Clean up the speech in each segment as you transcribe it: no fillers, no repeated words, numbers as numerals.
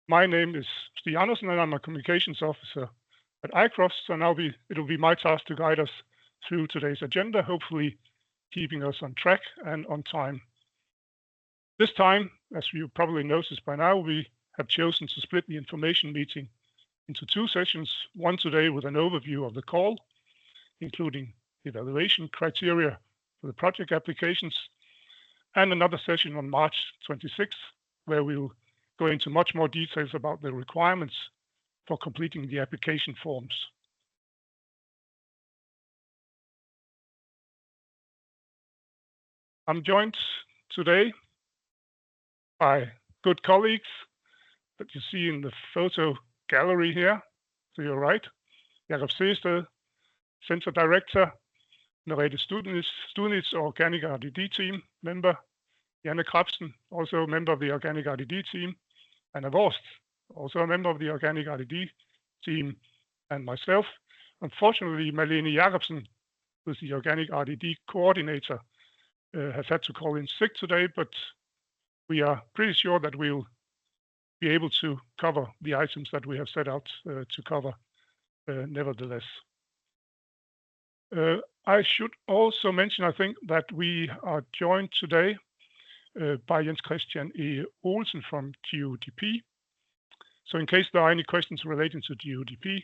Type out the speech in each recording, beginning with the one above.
My name is Stig Andersen, and I'm a communications officer at ICROS. So now it'll be my task to guide us through today's agenda, hopefully keeping us on track and on time. This time, as you probably noticed by now, we have chosen to split the information meeting into two sessions, one today with an overview of the call, including evaluation criteria for the project applications, and another session on March 26th, where we'll go into much more details about the requirements for completing the application forms. I'm joined today by good colleagues that you see in the photo gallery here to your right. Jakob Seested, Center Director, Merete Studnitz, Organic RDD team member, Janne Krabsen, also a member of the Organic RDD team, Anna Vorst, also a member of the Organic RDD team, and myself. Unfortunately, Malene Jacobsen, who's the Organic RDD coordinator, has had to call in sick today, but we are pretty sure that we'll be able to cover the items that we have set out to cover nevertheless. I should also mention, I think, that we are joined today by Jens Christian E. Olsen from GODP. So in case there are any questions relating to GODP,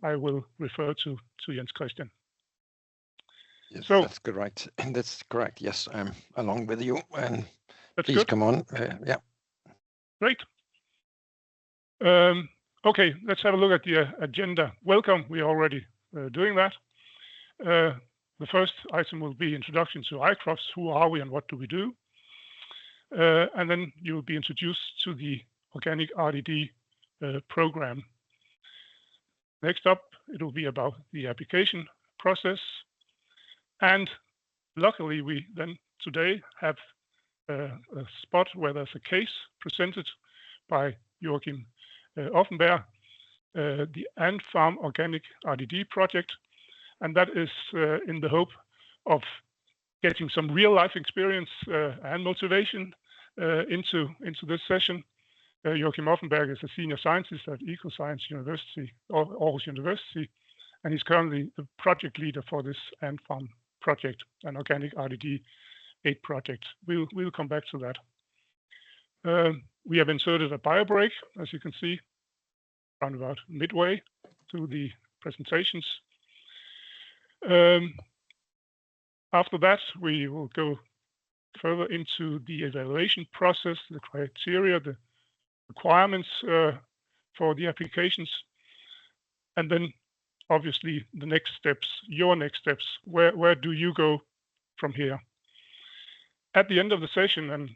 I will refer to Jens Christian. Yes, so, that's correct. That's correct. Yes, I'm along with you. And please good. Come on. Yeah. Great. Okay, let's have a look at the agenda. Welcome. We are already doing that. The first item will be introduction to ICROS. Who are we and what do we do? And then you will be introduced to the Organic RDD program. Next up, it will be about the application process. And luckily, we then today have a spot where there's a case presented by Joachim Offenberg, the Ant Farm Organic RDD project. And that is in the hope of getting some real life experience and motivation into this session. Joachim Offenberg is a senior scientist at Ecoscience University, Aarhus University, and he's currently the project leader for this Ant Farm project, an Organic RDD 8 project. We'll come back to that. We have inserted a bio break, as you can see, around about midway through the presentations. After that, we will go further into the evaluation process, the criteria, the requirements for the applications, and then obviously the next steps, your next steps. Where do you go from here? At the end of the session, and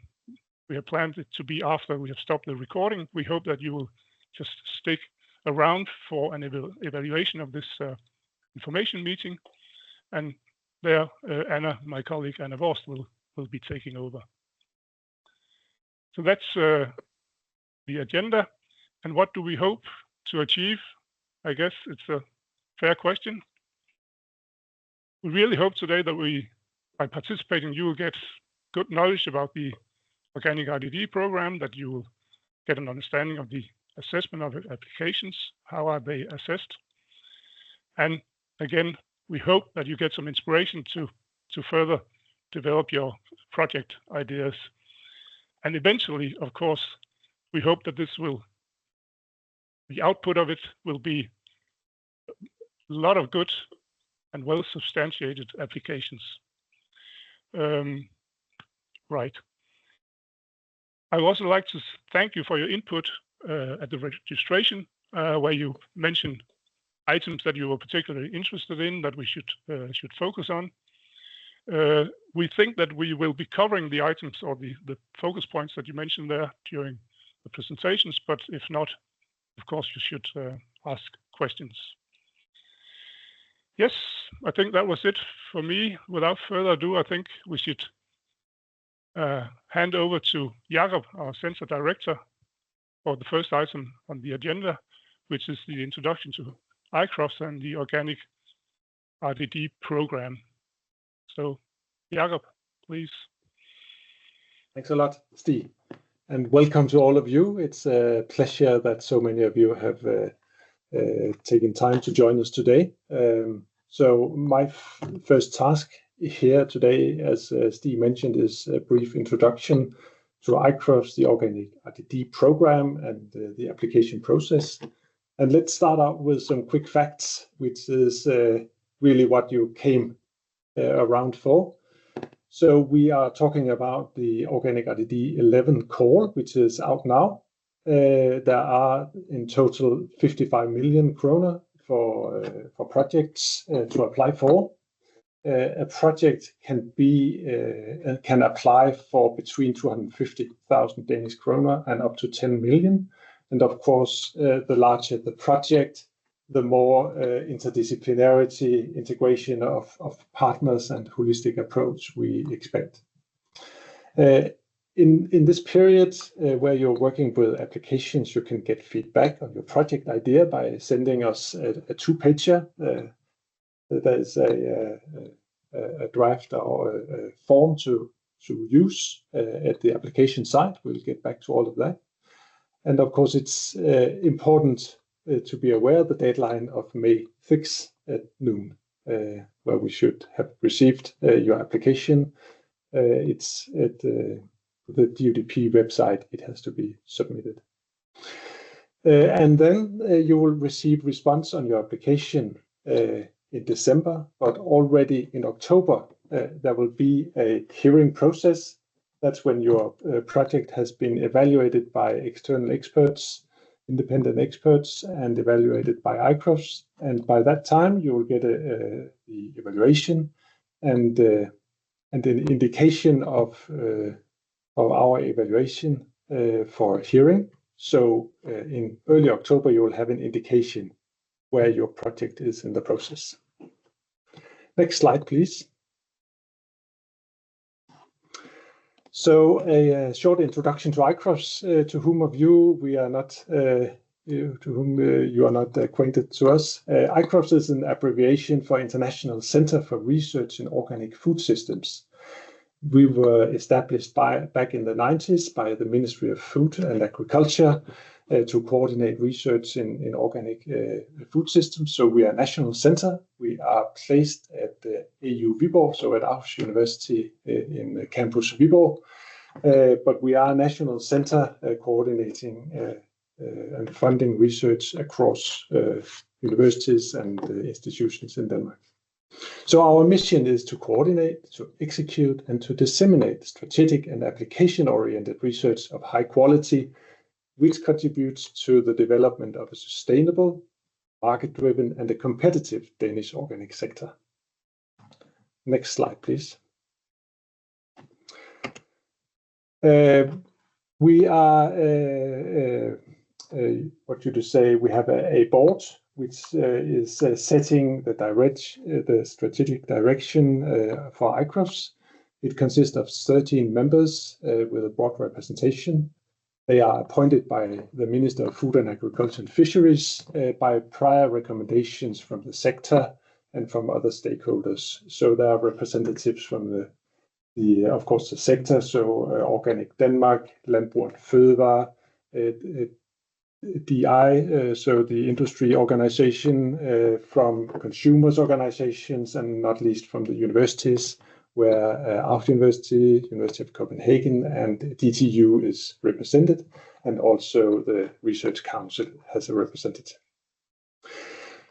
we have planned it to be after we have stopped the recording, we hope that you will just stick around for an evaluation of this information meeting, and there Anna, my colleague Anna Vorst, will be taking over. So that's the agenda. And what do we hope to achieve? I guess it's a fair question. We really hope today that by participating, you will get good knowledge about the Organic RDD program, that you will get an understanding of the assessment of applications, how are they assessed. And again, we hope that you get some inspiration to further develop your project ideas. And eventually, of course, we hope that the output of it will be a lot of good and well-substantiated applications. Right. I would also like to thank you for your input at the registration, where you mentioned items that you were particularly interested in that we should focus on. We think that we will be covering the items or the focus points that you mentioned there during the presentations, but if not, of course, you should ask questions. Yes, I think that was it for me. Without further ado, I think we should hand over to Jakob, our Center Director, for the first item on the agenda, which is the introduction to ICROS and the Organic RDD program. So, Jakob, please. Thanks a lot, Stig. and welcome to all of you. It's a pleasure that so many of you have taken time to join us today. So my first task here today, as Stig mentioned, is a brief introduction to ICROF's, the Organic RDD program, and the application process. And let's start out with some quick facts, which is really what you came around for. So we are talking about the Organic RDD 11 call, which is out now. There are in total 55 million kroner for projects to apply for. A project can apply for between 250,000 Danish kroner and up to 10 million. And of course, the larger the project, the more interdisciplinarity, integration of partners and holistic approach we expect. In this period where you're working with applications, you can get feedback on your project idea by sending us a two-pager. There's a draft or a form to use at the application site. We'll get back to all of that. And of course, it's important to be aware the deadline of May 6th at noon, where we should have received your application. It's at the DUDP website. It has to be submitted. And then you will receive response on your application in December, but already in October, there will be a hearing process. That's when your project has been evaluated by external experts, independent experts, and evaluated by ICROFs. And by that time, you will get the evaluation and an indication of our evaluation for hearing. So in early October, you will have an indication where your project is in the process. Next slide, please. So a short introduction to ICROFs, to whom of you we are not, to whom you are not acquainted to us. ICROFs is an abbreviation for International Center for Research in Organic Food Systems. We were established back in the 90s by the Ministry of Food and Agriculture to coordinate research in organic food systems. So we are a national center. We are placed at the AU Viborg, so at Aarhus University in campus Viborg. But we are a national center coordinating and funding research across universities and institutions in Denmark. So our mission is to coordinate, to execute, and to disseminate strategic and application-oriented research of high quality, which contributes to the development of a sustainable, market-driven, and a competitive Danish organic sector. Next slide, please. We are, we have a board which is setting the strategic direction for ICROFs. It consists of 13 members with a broad representation. They are appointed by the Minister of Food and Agriculture and Fisheries by prior recommendations from the sector and from other stakeholders. So there are representatives from of course, the sector, so Organic Denmark, Landbrug & Fødevarer, DI, so the industry organization, from consumers organizations, and not least from the universities, where Aarhus University, University of Copenhagen, and DTU is represented, and also the Research Council has a representative.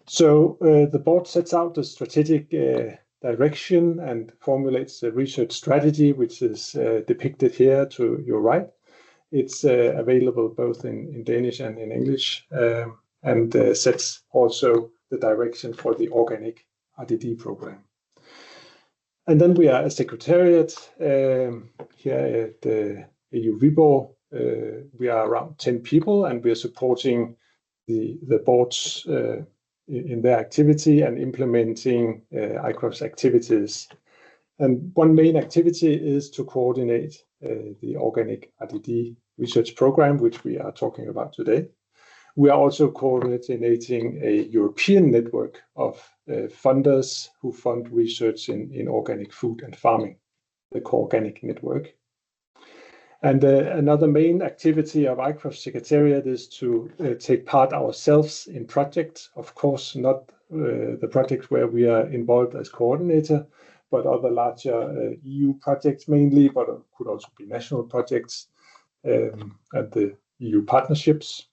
So the board sets out the strategic direction and formulates a research strategy, which is depicted here to your right. It's available both in Danish and in English, and sets also the direction for the Organic RDD program. And then we are a secretariat here at AU Viborg. We are around 10 people, and we are supporting the boards in their activity and implementing ICROF's activities. And one main activity is to coordinate the Organic RDD research program, which we are talking about today. We are also coordinating a European network of funders who fund research in organic food and farming, the Organic Network. And another main activity of ICROS Secretariat is to take part ourselves in projects. Of course, not the projects where we are involved as coordinator, but other larger EU projects mainly, but it could also be national projects and the EU partnerships,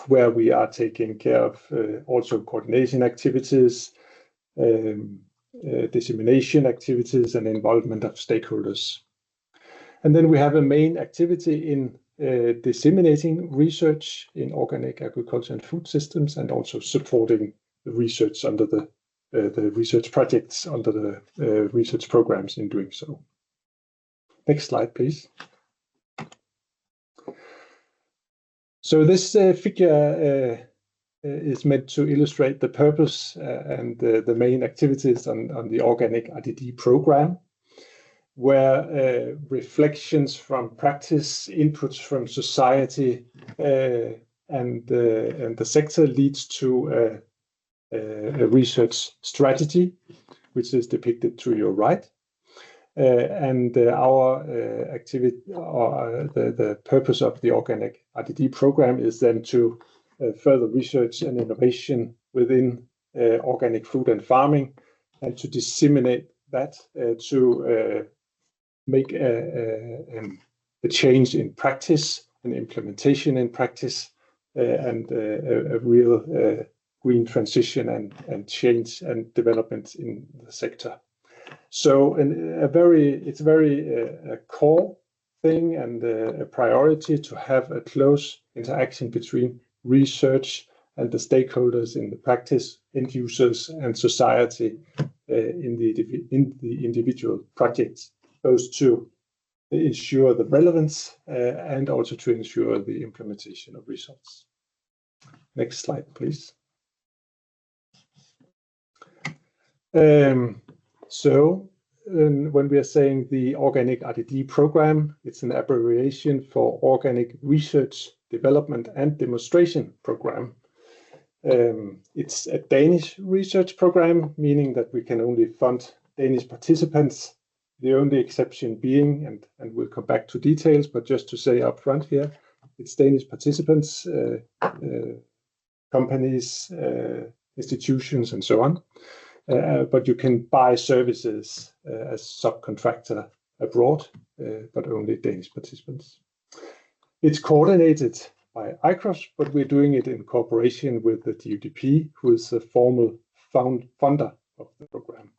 where we are taking care of also coordination activities, dissemination activities, and involvement of stakeholders. And then we have a main activity in disseminating research in organic agriculture and food systems, and also supporting the research under the research projects under the research programs in doing so. Next slide, please. So this figure is meant to illustrate the purpose and the main activities on the organic RDD program, where reflections from practice, inputs from society, and the sector leads to a research strategy, which is depicted to your right. And our activity, or the purpose of the organic RDD program, is then to further research and innovation within organic food and farming, and to disseminate that to make a change in practice and implementation in practice, and a real green transition and change and development in the sector. So it's very a core thing and a priority to have a close interaction between research and the stakeholders in the practice, end users and society in the individual projects, both to ensure the relevance and also to ensure the implementation of results. Next slide, please. So when we are saying the organic RDD program, it's an abbreviation for Organic Research, Development and Demonstration Program. It's a Danish research program, meaning that we can only fund Danish participants, the only exception being, and we'll come back to details, but just to say up front here, it's Danish participants, companies, institutions, and so on. But you can buy services as subcontractor abroad, but only Danish participants. It's coordinated by ICROS, but we're doing it in cooperation with the DUDP, who is the formal funder of the program.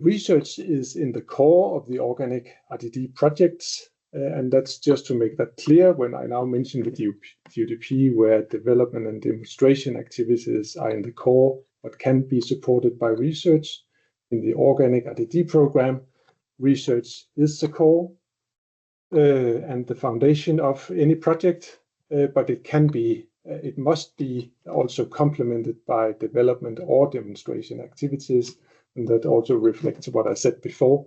Research is in the core of the organic RDD projects, and that's just to make that clear when I now mention the DUDP, where development and demonstration activities are in the core, but can be supported by research. In the organic RDD program, research is the core and the foundation of any project, but it must be also complemented by development or demonstration activities, and that also reflects what I said before,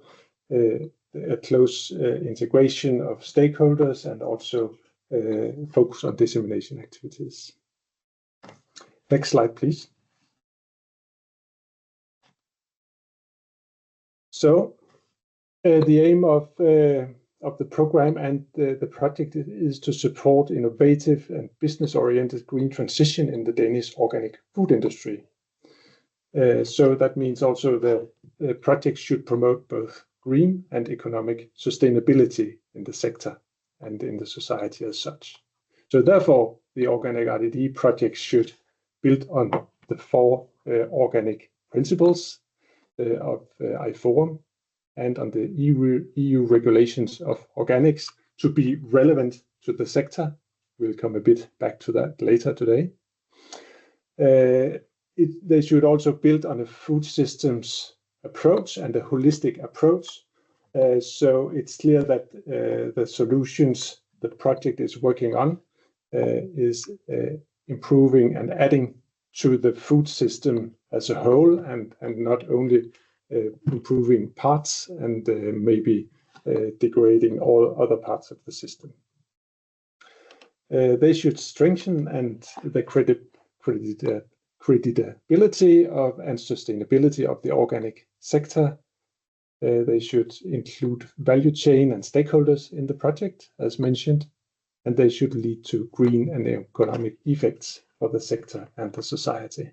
a close integration of stakeholders and also focus on dissemination activities. Next slide, please. So the aim of the program and the project is to support innovative and business-oriented green transition in the Danish organic food industry. So that means also the project should promote both green and economic sustainability in the sector and in the society as such. So therefore, the organic RDD project should build on the 4 organic principles of IFORUM and on the EU regulations of organics to be relevant to the sector. We'll come a bit back to that later today. They should also build on a food systems approach and a holistic approach. So it's clear that the solutions the project is working on is improving and adding to the food system as a whole, and not only improving parts and maybe degrading all other parts of the system. They should strengthen and the credibility of and sustainability of the organic sector. They should include value chain and stakeholders in the project, as mentioned, and they should lead to green and economic effects for the sector and the society.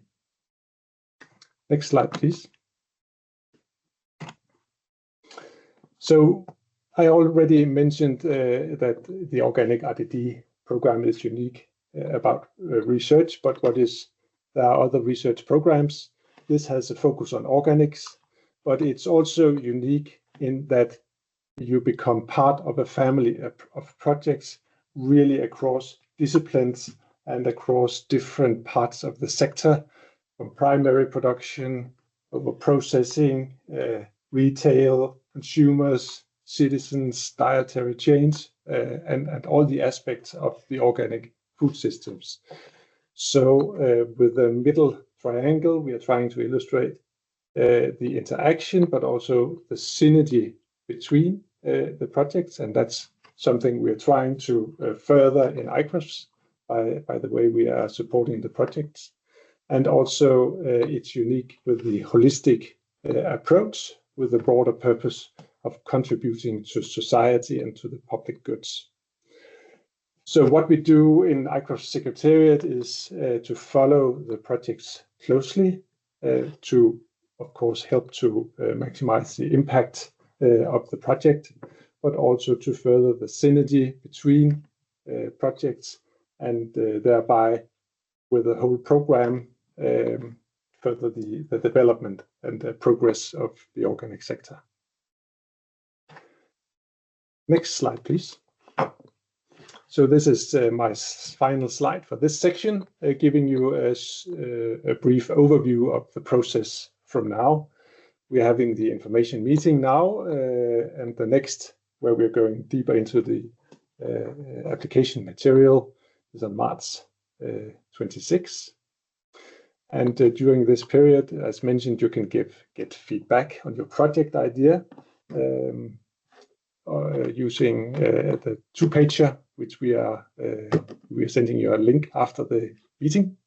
Next slide, please. So I already mentioned that the organic RDD program is unique about research, but there are other research programs. This has a focus on organics, but it's also unique in that you become part of a family of projects really across disciplines and across different parts of the sector, from primary production over processing, retail, consumers, citizens, dietary chains, and all the aspects of the organic food systems. So with the middle triangle, we are trying to illustrate the interaction, but also the synergy between the projects, and that's something we're trying to further in ICROS by the way we are supporting the projects. And also it's unique with the holistic approach, with the broader purpose of contributing to society and to the public goods. So what we do in ICROS Secretariat is to follow the projects closely, to, of course, help to maximize the impact of the project, but also to further the synergy between projects and thereby, with the whole program, further the development and the progress of the organic sector. Next slide, please. So this is my final slide for this section, giving you a brief overview of the process from now. We're having the information meeting now, and the next, where we're going deeper into the application material, is on March 26. And during this period, as mentioned, you can get feedback on your project idea using the two-pager, which we are sending you a link after the meeting.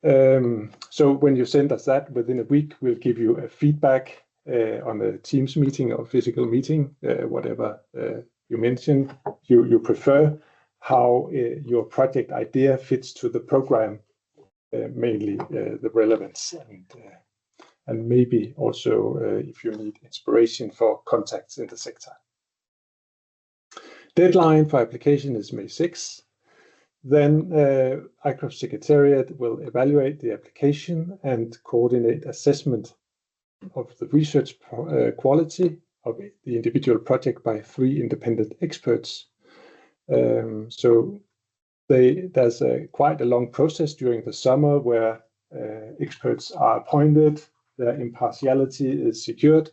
So when you send us that, within a week, we'll give you a feedback on a Teams meeting or physical meeting, whatever you mention you prefer, how your project idea fits to the program, mainly the relevance, and maybe also if you need inspiration for contacts in the sector. Deadline for application is May 6. Then ICROS Secretariat will evaluate the application and coordinate assessment of the research quality of the individual project by 3 independent experts. So there's quite a long process during the summer where experts are appointed, their impartiality is secured,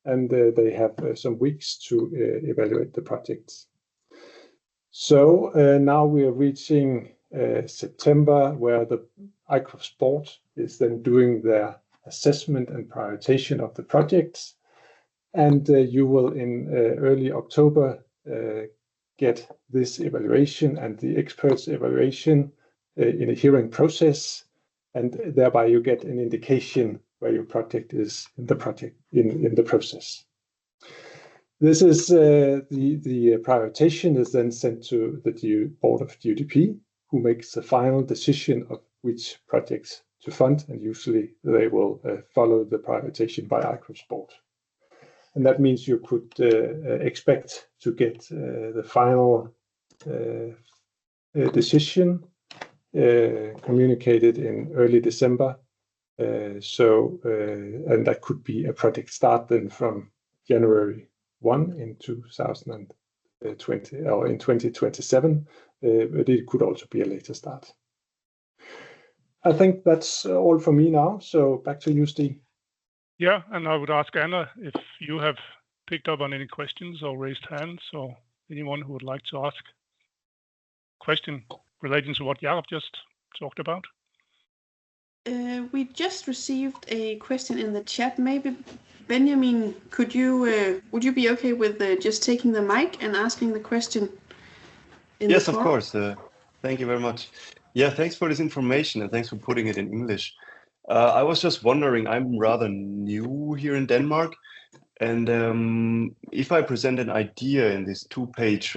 and they have some weeks to evaluate the projects. So now we are reaching September, where the ICROS board is then doing their assessment and prioritization of the projects, and you will in early October get this evaluation and the experts' evaluation in a hearing process, and thereby you get an indication where your project is in the process. This is the prioritization is then sent to the board of UDP, who makes the final decision of which projects to fund, and usually they will follow the prioritization by ICROS board. And that means you could expect to get the final decision communicated in early December. And that could be a project start then from January 1 in 2020 or in 2027, but it could also be a later start. I think that's all for me now. So back to you, Stig. Yeah, and I would ask Anna if you have picked up on any questions or raised hands, or anyone who would like to ask a question relating to what Jakob just talked about. We just received a question in the chat. Maybe Benjamin, would you be okay with just taking the mic and asking the question? Yes, of course. Thank you very much. Yeah, thanks for this information and thanks for putting it in English. I was just wondering, I'm rather new here in Denmark, And if I present an idea in this 2-page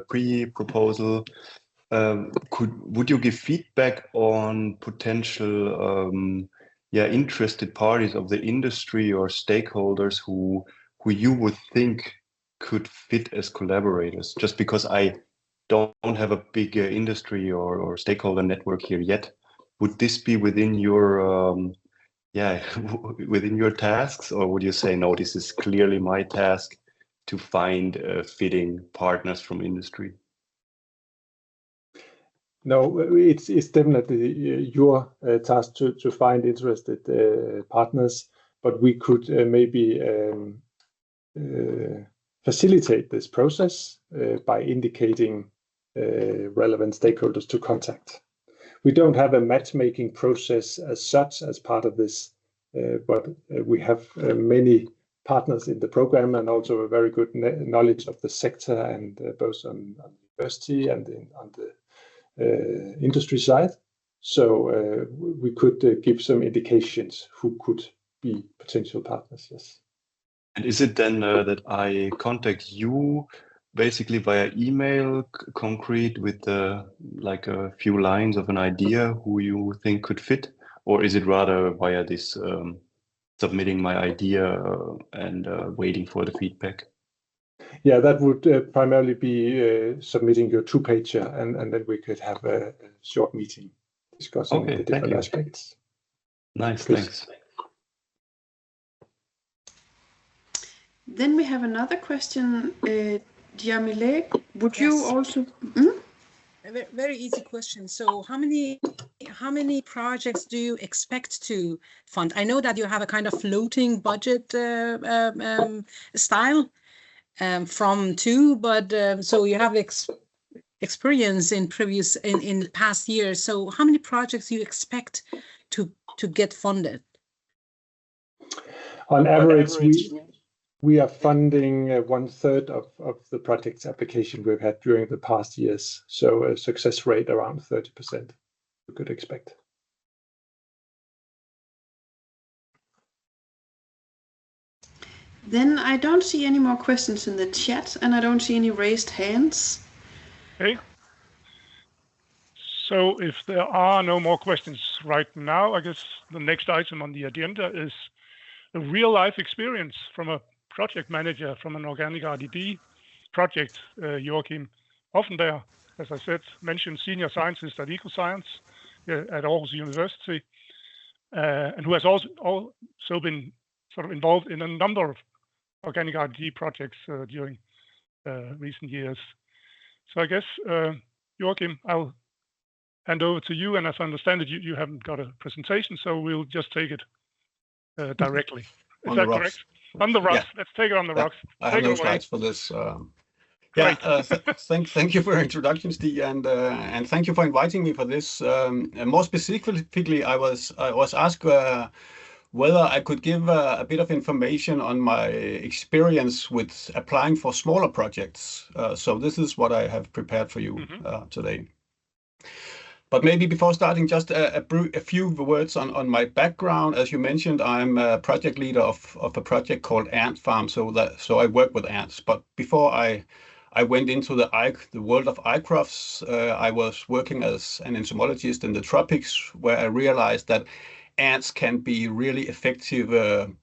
pre-proposal, would you give feedback on potential interested parties of the industry or stakeholders who you would think could fit as collaborators? Just because I don't have a big industry or stakeholder network here yet, would this be within your within your tasks, or would you say no, this is clearly my task to find fitting partners from industry? No, it's definitely your task to find interested partners, but we could maybe facilitate this process by indicating relevant stakeholders to contact. We don't have a matchmaking process as such as part of this, but we have many partners in the program and also a very good knowledge of the sector, and both on university and on the industry side. So we could give some indications who could be potential partners, yes. And is it then that I contact you basically via email, concrete, with like a few lines of an idea who you think could fit? Or is it rather via this submitting my idea and waiting for the feedback? Yeah, that would primarily be submitting your 2-pager, and then we could have a short meeting discussing the different aspects. Nice, thanks. Then we have another question. Jamile, would you also? A very easy question. So how many projects do you expect to fund? I know that you have a kind of floating budget style from 2, but so you have experience in past years. So how many projects do you expect to get funded? On average, we are funding 1/3 of the project's application we've had during the past years. So a success rate around 30% we could expect. Then I don't see any more questions in the chat, and I don't see any raised hands. Okay. So if there are no more questions right now, I guess the next item on the agenda is a real-life experience from a project manager from an organic RDD project. Joachim Offenberg, as I said, mentioned senior scientist at Ecoscience at Aarhus University, and who has also been sort of involved in a number of organic RDD projects during recent years. So I guess, Joachim, I'll hand over to you, and as I understand it, you haven't got a presentation, so we'll just take it directly. Is that correct? On the rocks. Yeah. Let's take it on the rocks. I have no slides for this. Thank you for your introduction, Stig, and thank you for inviting me for this. More specifically, I was asked whether I could give a bit of information on my experience with applying for smaller projects. So this is what I have prepared for you today. But maybe before starting, just a few words on my background. As you mentioned, I'm a project leader of a project called Ant Farm. So I work with ants. But before I went into the world of eye-crofts, I was working as an entomologist in the tropics, where I realized that ants can be really effective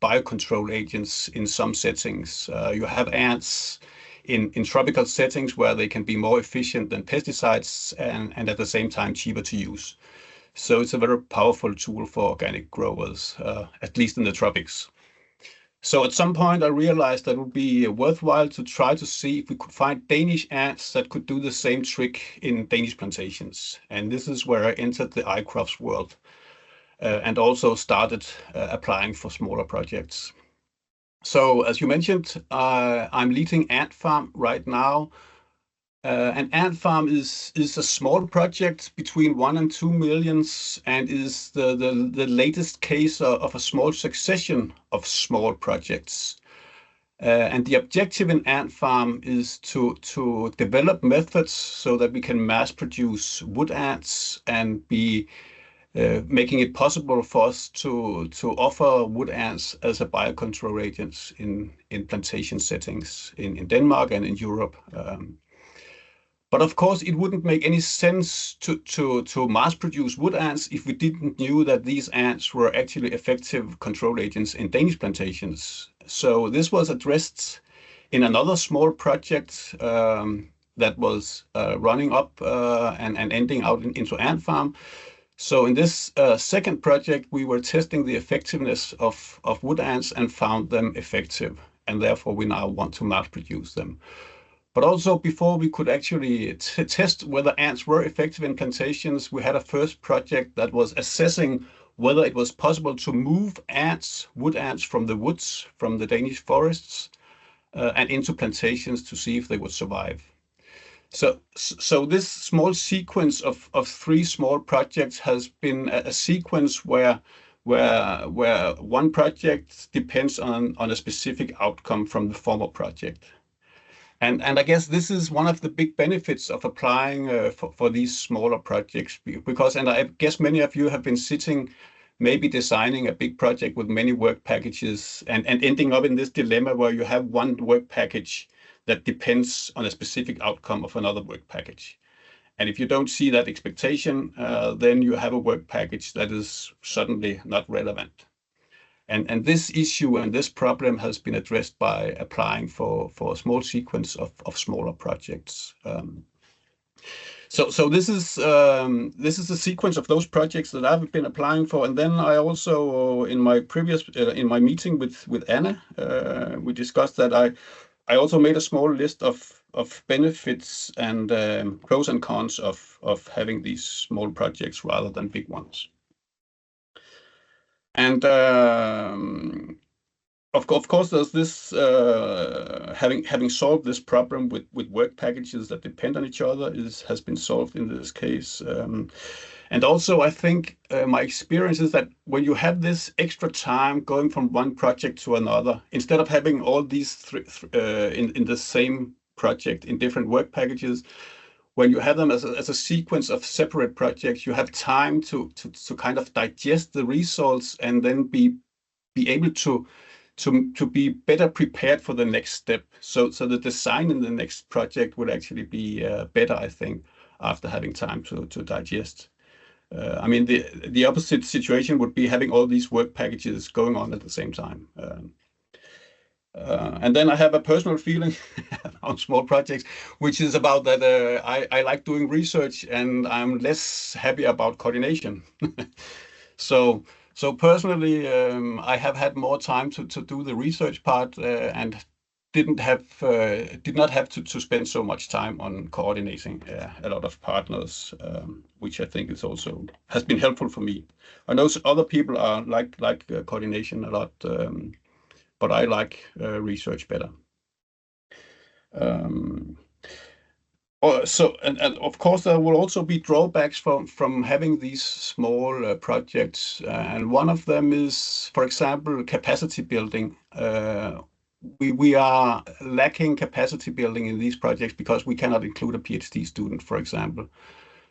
biocontrol agents in some settings. You have ants in tropical settings where they can be more efficient than pesticides and at the same time cheaper to use. So it's a very powerful tool for organic growers, at least in the tropics. So at some point I realized that it would be worthwhile to try to see if we could find Danish ants that could do the same trick in Danish plantations. And this is where I entered the eye-crofts world and also started applying for smaller projects. So as you mentioned, I'm leading Ant Farm right now. An ant farm is a small project between 1 and 2 million and is the latest case of a small succession of small projects. And the objective in Ant Farm is to develop methods so that we can mass produce wood ants and be making it possible for us to offer wood ants as a biocontrol agent in plantation settings in Denmark and in Europe. But of course, it wouldn't make any sense to mass produce wood ants if we didn't know that these ants were actually effective control agents in Danish plantations. So this was addressed in another small project that was running up and ending out into ant farm. So in this second project, we were testing the effectiveness of wood ants and found them effective. And therefore, we now want to mass produce them. But also before we could actually test whether ants were effective in plantations, we had a first project that was assessing whether it was possible to move ants, wood ants from the woods, from the Danish forests, and into plantations to see if they would survive. So this small sequence of 3 small projects has been a sequence where one project depends on a specific outcome from the former project. And I guess this is one of the big benefits of applying for these smaller projects, because, and I guess many of you have been sitting, maybe designing a big project with many work packages and ending up in this dilemma where you have one work package that depends on a specific outcome of another work package. And if you don't see that expectation, then you have a work package that is suddenly not relevant. And this issue and this problem has been addressed by applying for a small sequence of smaller projects. So this is a sequence of those projects that I've been applying for. And then I also, in my previous in my meeting with Anna, we discussed that I also made a small list of benefits and pros and cons of having these small projects rather than big ones. And of course, there's this having solved this problem with work packages that depend on each other has been solved in this case. And also, I think my experience is that when you have this extra time going from one project to another, instead of having all these in the same project in different work packages, when you have them as a sequence of separate projects, you have time to kind of digest the results and then be able to be better prepared for the next step. So the design in the next project would actually be better, I think, after having time to digest. I mean, the opposite situation would be having all these work packages going on at the same time. And then I have a personal feeling on small projects, which is about that I like doing research and I'm less happy about coordination. So personally, I have had more time to do the research part and did not have to spend so much time on coordinating a lot of partners, which I think is also has been helpful for me. I know other people are like coordination a lot. But I like research better. So of course there will also be drawbacks from having these small projects, and one of them is, for example, capacity building. We are lacking capacity building in these projects because we cannot include a PhD student, for example.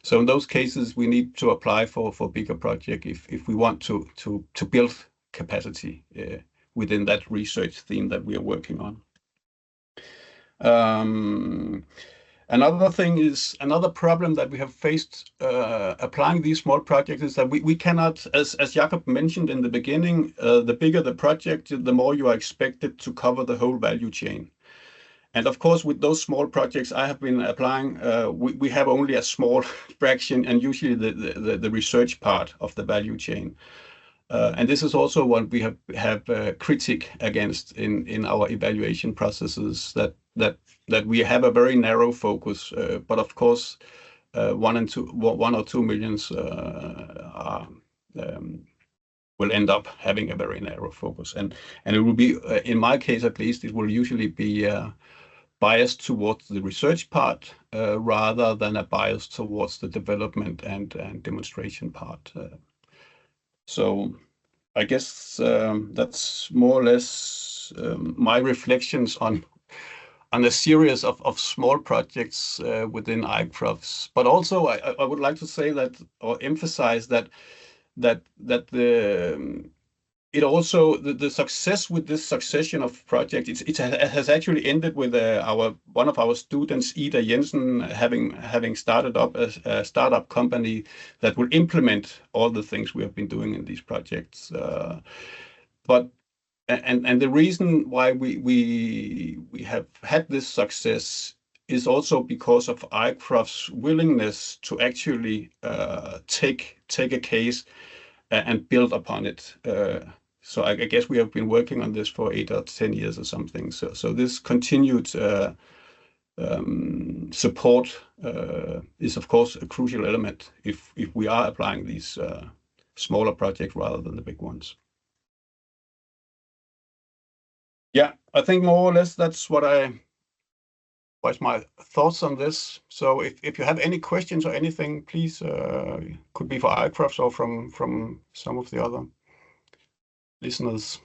So in those cases, we need to apply for a bigger project if we want to build capacity within that research theme that we are working on. Another problem that we have faced applying these small projects is that we cannot, as Jakob mentioned in the beginning, the bigger the project, the more you are expected to cover the whole value chain. And of course, with those small projects I have been applying, we have only a small fraction and usually the research part of the value chain. And this is also what we have critique against in our evaluation processes, that we have a very narrow focus. But of course, 1 or 2 millions will end up having a very narrow focus, and it will be, in my case at least, it will usually be biased towards the research part rather than a bias towards the development and demonstration part. So I guess that's more or less my reflections on a series of small projects within ICROFS. But also I would like to say that, or emphasize that that it also the success with this succession of projects, it has actually ended with one of our students, Ida Jensen, having started up a startup company that will implement all the things we have been doing in these projects. But the reason why we have had this success is also because of ICROF's willingness to actually take a case and build upon it. So I guess we have been working on this for 8 or 10 years or something. So this continued support is of course a crucial element if we are applying these smaller projects rather than the big ones. Yeah, I think more or less that's what was my thoughts on this. So if you have any questions or anything, please, could be for ICROFs or from some of the other listeners.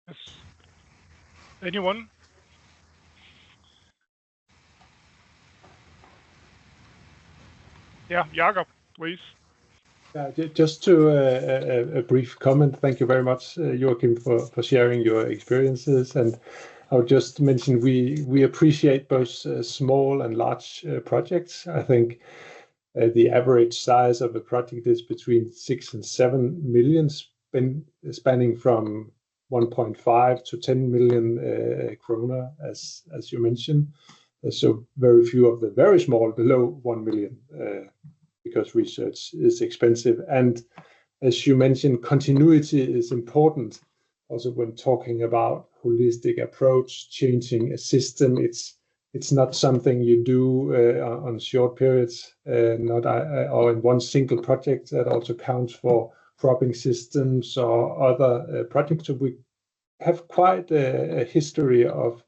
Yes. Anyone? Yeah, Jakob, please. Just to a brief comment. Thank you very much, Joachim, for sharing your experiences. And I would just mention we appreciate both small and large projects. I think the average size of a project is between 6 and 7 million, spanning from 1.5 to 10 million kroner, as you mentioned. So very few of the very small, below 1 million, because research is expensive. And as you mentioned, continuity is important. Also, when talking about holistic approach, changing a system, it's not something you do on short periods, or in one single project. That also counts for cropping systems or other projects. So we have quite a history of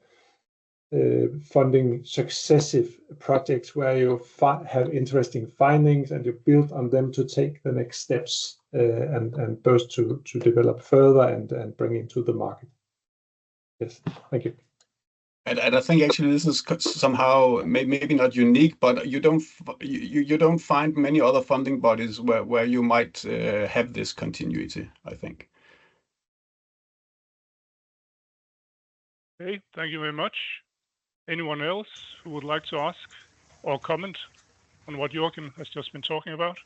funding successive projects where you have interesting findings and you build on them to take the next steps and both to develop further and bring into the market. Yes, thank you. And I think actually this is somehow maybe not unique, but you don't find many other funding bodies where you might have this continuity, I think. Okay, thank you very much. Anyone else who would like to ask or comment on what Joachim has just been talking about?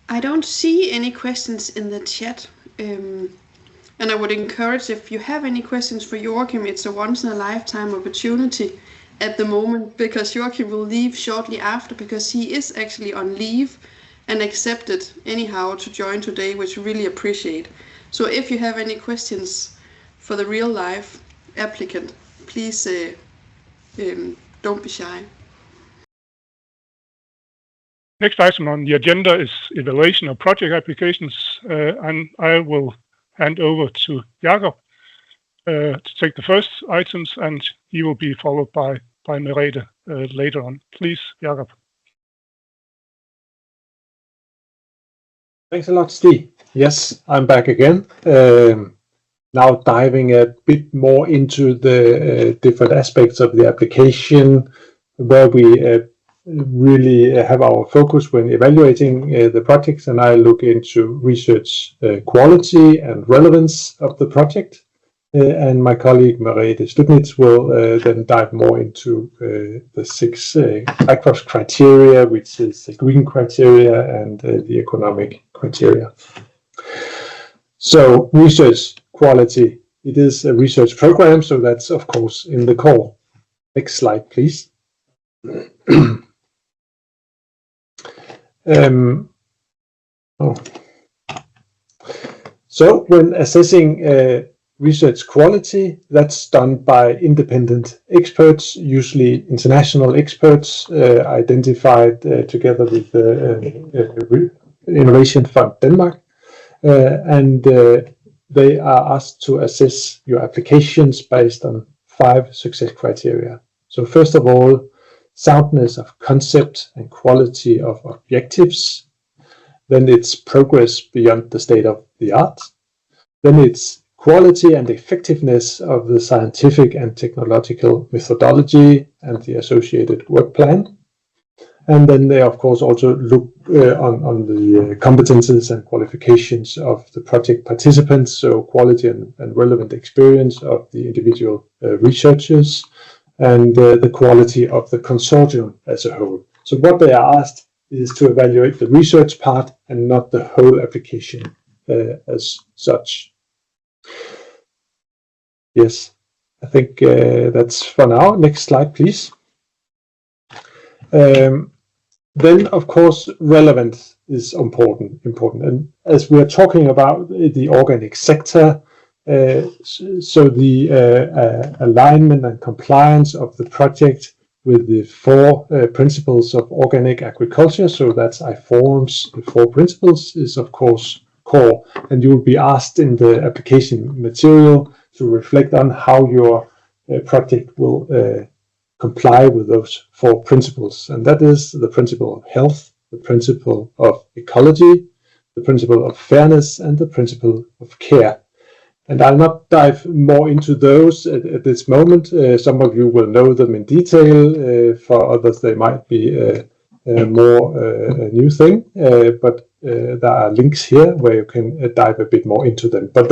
I don't see any questions in the chat. And I would encourage, if you have any questions for Joachim, it's a once-in-a-lifetime opportunity at the moment, because Joachim will leave shortly after, because he is actually on leave and accepted anyhow to join today, which we really appreciate. So if you have any questions for the real-life applicant, please don't be shy. Next item on the agenda is evaluation of project applications, and I will hand over to Jakob to take the first items, and he will be followed by Merete later on. Please, Jakob. Thanks a lot, Stig. Yes, I'm back again. Now diving a bit more into the different aspects of the application, where we really have our focus when evaluating the projects, and I look into research quality and relevance of the project. And my colleague Merete Stutnitz will then dive more into the 6 ICROF criteria, which is the green criteria and the economic criteria. So research quality, it is a research program, so that's of course in the core. Next slide, please. So when assessing research quality, that's done by independent experts, usually international experts, identified together with the Innovation Fund Denmark, and they are asked to assess your applications based on 5 success criteria. So first of all, soundness of concept and quality of objectives. Then it's progress beyond the state of the art. Then it's quality and effectiveness of the scientific and technological methodology and the associated work plan. And then they, of course, also look on the competences and qualifications of the project participants, so quality and relevant experience of the individual researchers, and the quality of the consortium as a whole. So what they are asked is to evaluate the research part and not the whole application as such. Yes, I think that's for now. Next slide, please. Then, of course, relevance is important. And as we are talking about the organic sector, so the alignment and compliance of the project with the 4 principles of organic agriculture, so that's IFORM's, the 4 principles, is of course core. And you will be asked in the application material to reflect on how your project will comply with those 4 principles. And that is the principle of health, the principle of ecology, the principle of fairness, and the principle of care. And I'll not dive more into those at this moment. Some of you will know them in detail. For others, they might be more a new thing. But there are links here where you can dive a bit more into them. But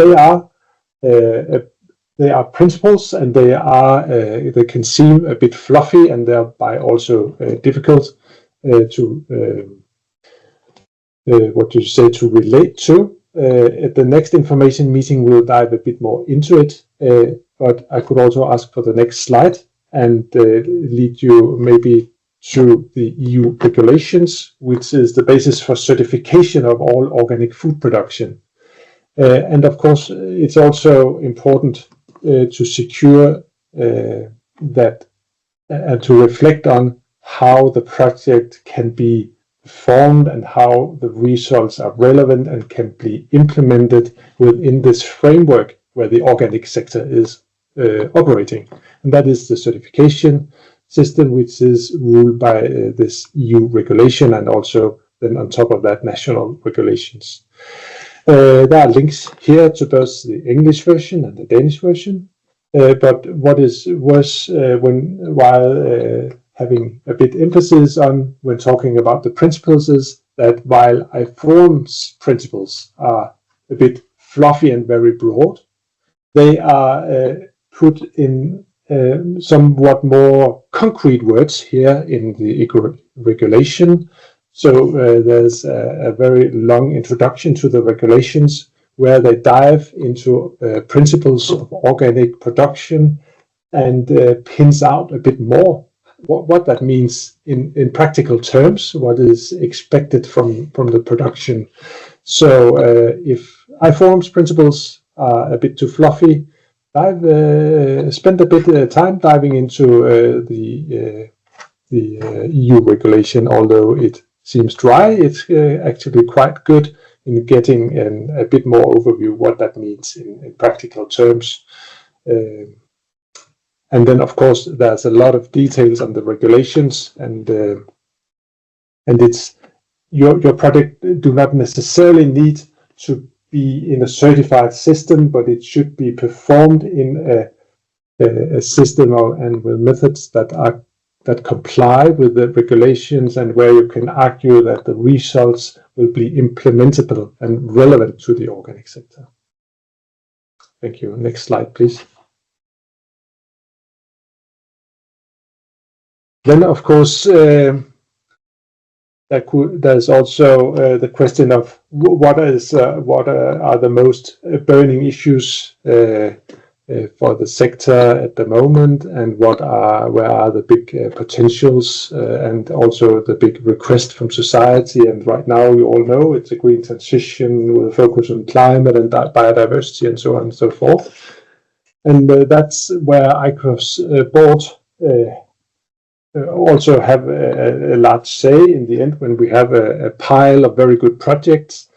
they are principles, and they can seem a bit fluffy and thereby also difficult to to relate to. At the next information meeting, we'll dive a bit more into it. But I could also ask for the next slide and lead you maybe to the EU regulations, which is the basis for certification of all organic food production. And of course, it's also important to secure that and to reflect on how the project can be performed and how the results are relevant and can be implemented within this framework where the organic sector is operating. And that is the certification system, which is ruled by this EU regulation, and also then on top of that, national regulations. There are links here to both the English version and the Danish version. But what is worse while having a bit emphasis on when talking about the principles is that while IFORM's principles are a bit fluffy and very broad, they are put in somewhat more concrete words here in the regulation. So there's a very long introduction to the regulations where they dive into principles of organic production and pins out a bit more what that means in practical terms, what is expected from the production. So if IFORM's principles are a bit too fluffy, spend a bit of time diving into the EU regulation. Although it seems dry, it's actually quite good in getting a bit more overview what that means in practical terms. And then, of course, there's a lot of details on the regulations, and it's your project do not necessarily need to be in a certified system, but it should be performed in a system and with methods that comply with the regulations, and where you can argue that the results will be implementable and relevant to the organic sector. Thank you. Next slide, please. Then, of course, there's also the question of what are the most burning issues for the sector at the moment, and where are the big potentials, and also the big request from society. And right now, we all know it's a green transition with a focus on climate and biodiversity and so on and so forth. And that's where ICROF's board also have a large say in the end. When we have a pile of very good projects,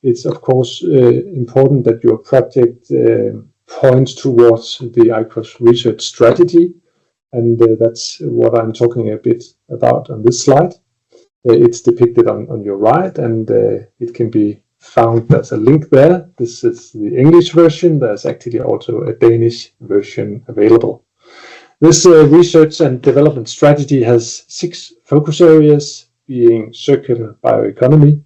it's of course important that your project points towards the ICROF's research strategy, and that's what I'm talking a bit about on this slide. It's depicted on your right, and it can be found. There's a link there. This is the English version. There's actually also a Danish version available. This research and development strategy has 6 focus areas, being circular bioeconomy,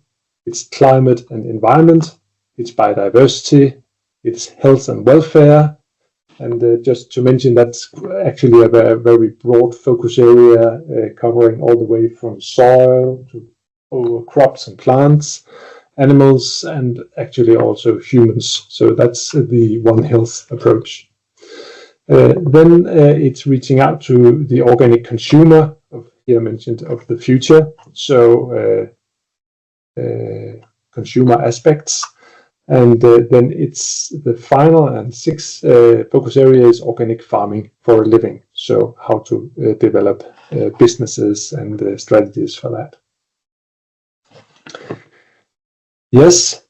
it's climate and environment, it's biodiversity, it's health and welfare, and just to mention, that's actually a very broad focus area covering all the way from soil to crops and plants, animals, and actually also humans. So that's the One Health approach. Then it's reaching out to the organic consumer, here mentioned, of the future. So consumer aspects. And then it's the final and 6th focus area is organic farming for a living. So how to develop businesses and strategies for that. Yes,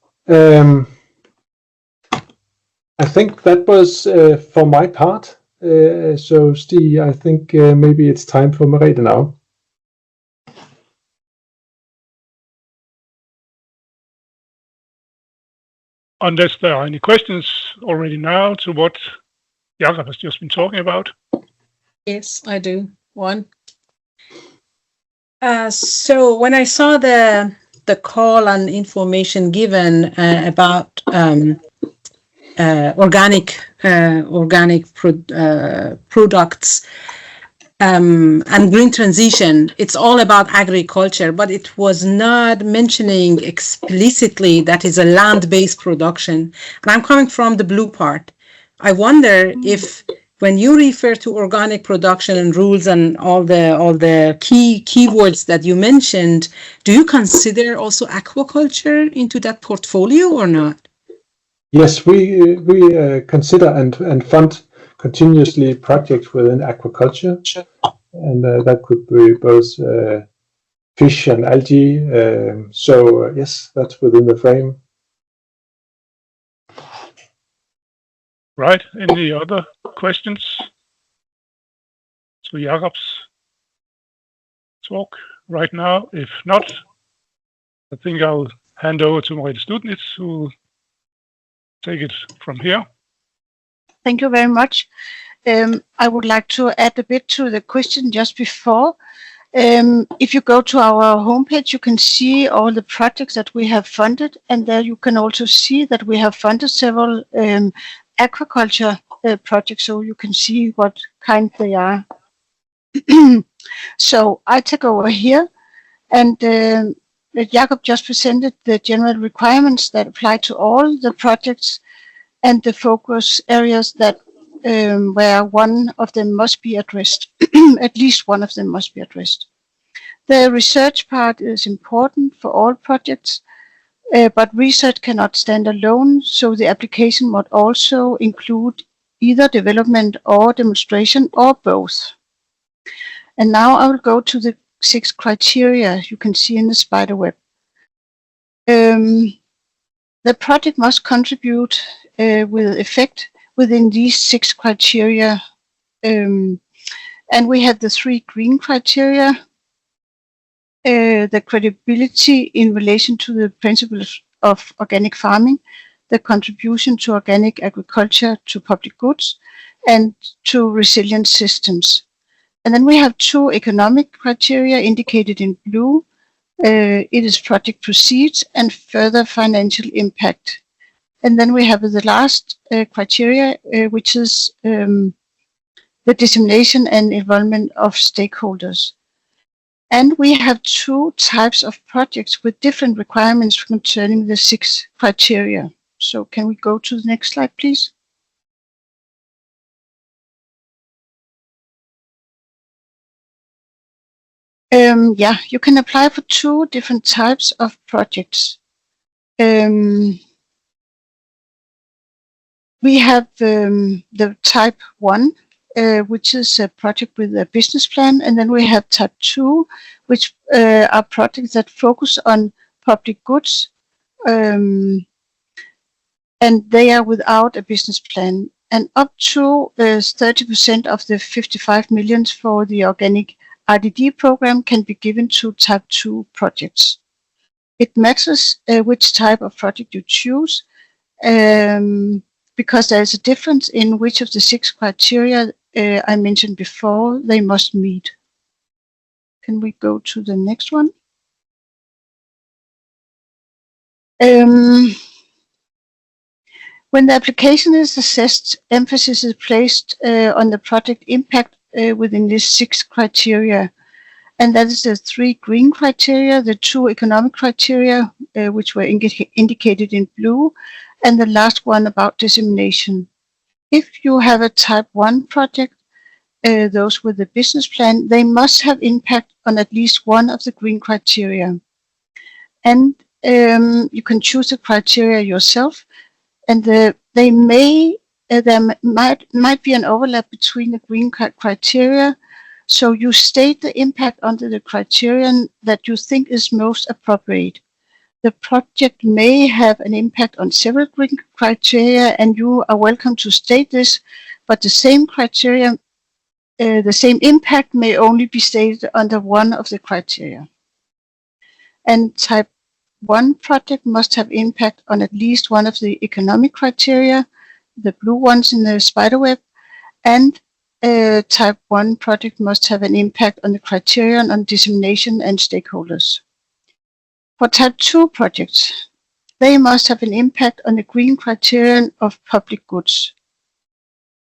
I think that was for my part. So Stig, I think maybe it's time for Merete now. Unless there are any questions already now to what Jakob has just been talking about. Yes, I do. One. So when I saw the call and information given about organic products and green transition, it's all about agriculture, but it was not mentioning explicitly that is a land-based production. And I'm coming from the blue part. I wonder if when you refer to organic production and rules and all the keywords that you mentioned, do you consider also aquaculture into that portfolio or not? Yes, we consider and fund continuously projects within aquaculture, and that could be both fish and algae. So yes, that's within the frame. Right. Any other questions to Jakob's talk right now? If not, I think I'll hand over to Merete Studnitz, who will take it from here. Thank you very much. I would like to add a bit to the question just before. If you go to our homepage, you can see all the projects that we have funded, and there you can also see that we have funded several aquaculture projects, so you can see what kind they are. So I take over here, and Jakob just presented the general requirements that apply to all the projects and the focus areas that where one of them must be addressed. At least one of them must be addressed. The research part is important for all projects, but research cannot stand alone, so the application must also include either development or demonstration or both. And now I will go to the 6 criteria you can see in the spider web. The project must contribute with effect within these 6 criteria. And we have the 3 green criteria. The credibility in relation to the principles of organic farming, the contribution to organic agriculture to public goods, and to resilient systems. And then we have 2 economic criteria indicated in blue. It is project proceeds and further financial impact. And then we have the last criteria, which is the dissemination and involvement of stakeholders. And we have 2 types of projects with different requirements concerning the 6 criteria. So can we go to the next slide, please? Yeah, you can apply for 2 different types of projects. We have the type 1, which is a project with a business plan, and then we have type 2, which are projects that focus on public goods, and they are without a business plan. And up to 30% of the 55 million for the organic RDD program can be given to type 2 projects. It matters which type of project you choose, because there is a difference in which of the 6 criteria I mentioned before, they must meet. Can we go to the next one? When the application is assessed, emphasis is placed on the project impact within these 6 criteria. And that is the 3 green criteria, the 2 economic criteria, which were indicated in blue, and the last one about dissemination. If you have a type 1 project, those with the business plan, they must have impact on at least one of the green criteria. And you can choose the criteria yourself, and there might be an overlap between the green criteria. So you state the impact under the criterion that you think is most appropriate. The project may have an impact on several green criteria, and you are welcome to state this, but the same criteria, the same impact may only be stated under one of the criteria. And type 1 project must have impact on at least one of the economic criteria, the blue ones in the spiderweb, and type 1 project must have an impact on the criterion on dissemination and stakeholders. For type 2 projects, they must have an impact on the green criterion of public goods.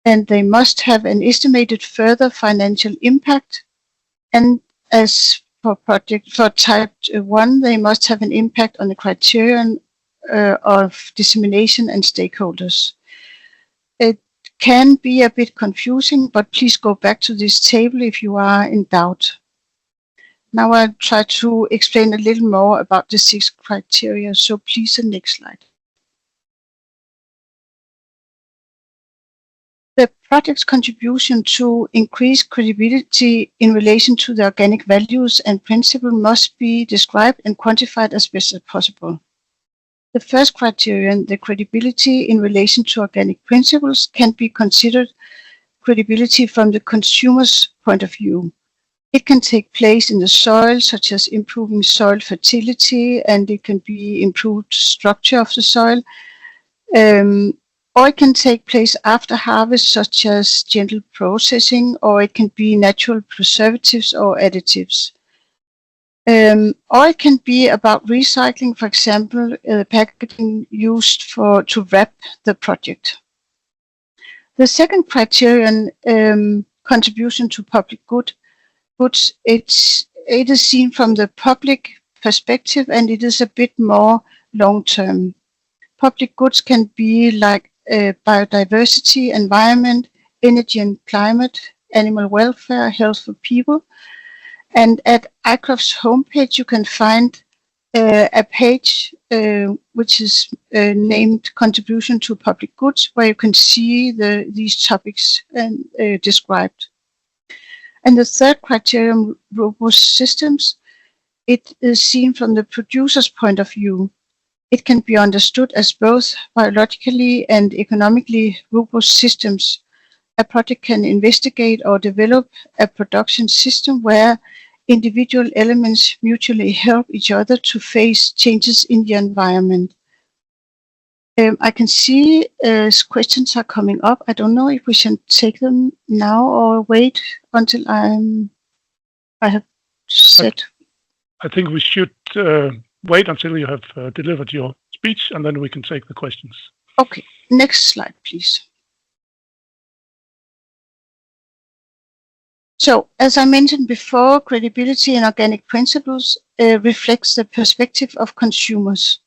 And they must have an estimated further financial impact. And as for type 1, they must have an impact on the criterion of dissemination and stakeholders. It can be a bit confusing, but please go back to this table if you are in doubt. Now I'll try to explain a little more about the 6 criteria, so please the next slide. The project's contribution to increase credibility in relation to the organic values and principles must be described and quantified as best as possible. The first criterion, the credibility in relation to organic principles, can be considered credibility from the consumer's point of view. It can take place in the soil, such as improving soil fertility, and it can be improved structure of the soil. Or it can take place after harvest, such as gentle processing, or it can be natural preservatives or additives. Or it can be about recycling, for example, packaging used to wrap the project. The second criterion, contribution to public goods, it is seen from the public perspective, and it is a bit more long-term. Public goods can be like biodiversity, environment, energy and climate, animal welfare, health for people. And at ICRAF's homepage, you can find a page which is named Contribution to Public Goods, where you can see these topics described. And the third criterion, robust systems, it is seen from the producer's point of view. It can be understood as both biologically and economically robust systems. A project can investigate or develop a production system where individual elements mutually help each other to face changes in the environment. I can see questions are coming up. I don't know if we should take them now or wait until I have said. I think we should wait until you have delivered your speech, and then we can take the questions. Okay, next slide, please. So, as I mentioned before, credibility in organic principles reflects the perspective of consumers.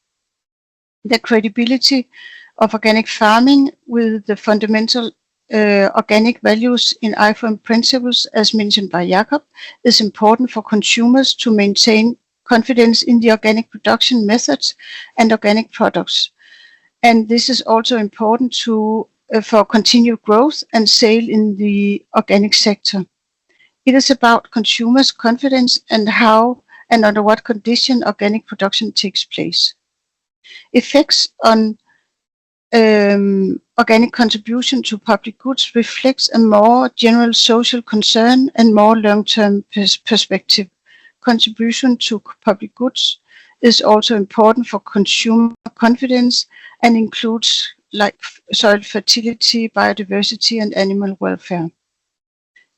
The credibility of organic farming with the fundamental organic values in IFRM principles, as mentioned by Jakob, is important for consumers to maintain confidence in the organic production methods and organic products. And this is also important for continued growth and sale in the organic sector. It is about consumers' confidence and how and under what condition organic production takes place. Effects on organic contribution to public goods reflects a more general social concern and more long-term perspective. Contribution to public goods is also important for consumer confidence and includes like soil fertility, biodiversity, and animal welfare.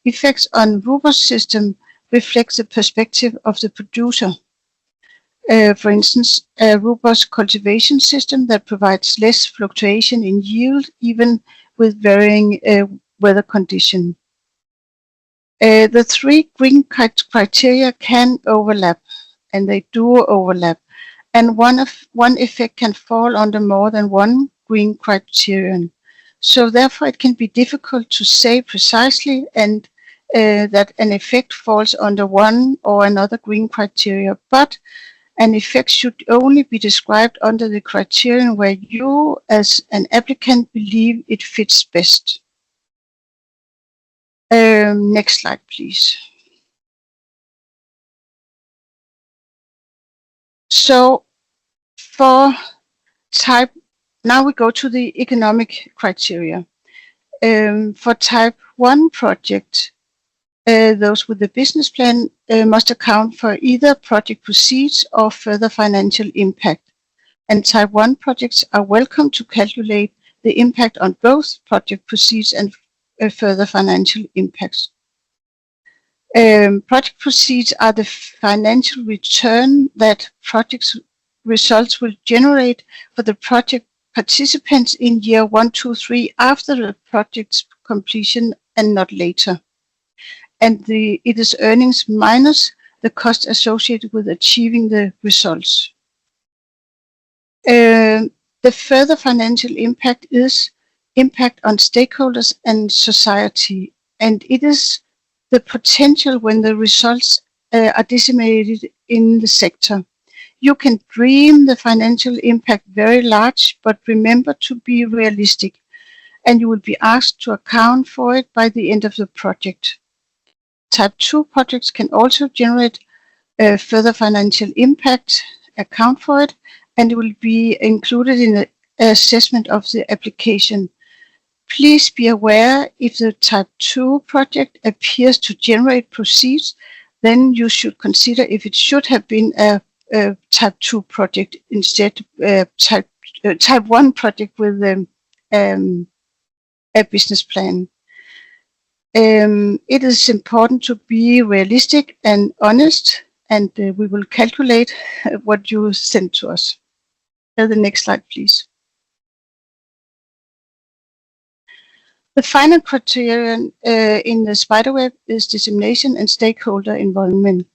Effects on Ruber's system reflect the perspective of the producer. For instance, Ruber's cultivation system that provides less fluctuation in yield, even with varying weather conditions. The three green criteria can overlap, and they do overlap, and one effect can fall under more than one green criterion. So therefore it can be difficult to say precisely and that an effect falls under one or another green criteria, but an effect should only be described under the criterion where you as an applicant believe it fits best. Next slide, please. So for type, now we go to the economic criteria. For type 1 project, those with the business plan must account for either project proceeds or further financial impact. And type 1 projects are welcome to calculate the impact on both project proceeds and further financial impacts. Project proceeds are the financial return that project results will generate for the project participants in year 1, 2, 3 after the project's completion and not later. And it is earnings minus the cost associated with achieving the results. The further financial impact is impact on stakeholders and society, and it is the potential when the results are disseminated in the sector. You can dream the financial impact very large, but remember to be realistic, and you will be asked to account for it by the end of the project. Type 2 projects can also generate further financial impact, account for it, and it will be included in the assessment of the application. Please be aware if the type 2 project appears to generate proceeds, then you should consider if it should have been a type 2 project instead type 1 project with a business plan. It is important to be realistic and honest, and we will calculate what you send to us. The next slide, please. The final criterion in the spiderweb is dissemination and stakeholder involvement.